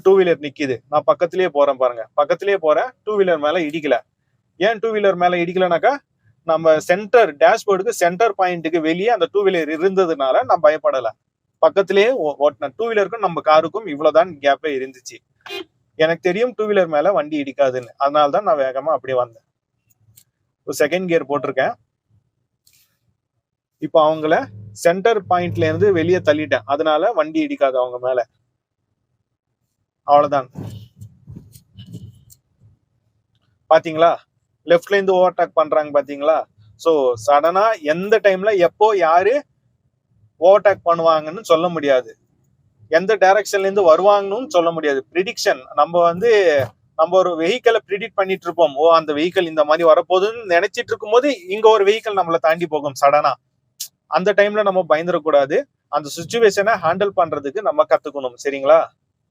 Two wheeler நிக்குது, நான் பக்கத்திலேயே போறேன் பாருங்க, பக்கத்திலேயே போறேன், டூ வீலர் மேல இடிக்கல. ஏன் டூ வீலர் மேல இடிக்கலனாக்கா, நம்ம சென்டர் டேஷ்போர்டுக்கு சென்டர் பாயிண்ட்டுக்கு வெளியே அந்த டூ வீலர் இருந்ததுனால நான் பயப்படல. பக்கத்திலேயே ஓட்டினேன். டூ வீலருக்கும் நம்ம காருக்கும் இவ்வளவுதான் கேப்பே இருந்துச்சு. எனக்கு தெரியும் டூ வீலர் மேல வண்டி இடிக்காதுன்னு, அதனாலதான் நான் வேகமா அப்படியே வந்தேன். ஒரு செகண்ட் கியர் போட்டிருக்கேன். இப்போ அவங்கள சென்டர் பாயிண்ட்ல இருந்து வெளியே தள்ளிட்டேன், அதனால வண்டி இடிக்காது அவங்க மேல. அவ்வளவுதான். பாத்தீங்களா, லெஃப்ட்ல இருந்து ஓவர்டேக் பண்றாங்க பாத்தீங்களா? சோ சடனா எந்த டைம்ல எப்போ யாரு ஓவர்டேக் பண்ணுவாங்கன்னு சொல்ல முடியாது, எந்த டைரக்ஷன்ல இருந்து வருவாங்கன்னு சொல்ல முடியாது. ப்ரிடிக்ஷன் நம்ம ஒரு வெஹிக்கிளை ப்ரிடிக்ட் பண்ணிட்டு இருப்போம். ஓ அந்த வெஹிக்கிள் இந்த மாதிரி வரப்போகுதுன்னு நினைச்சிட்டு இருக்கும் போது இங்க ஒரு வெஹிக்கிள் நம்மளை தாண்டி போகும் சடனா. அந்த டைம்ல நம்ம பயந்துடக்கூடாது. அந்த சுச்சுவேஷனை ஹேண்டில் பண்றதுக்கு நம்ம கத்துக்கணும். சரிங்களா?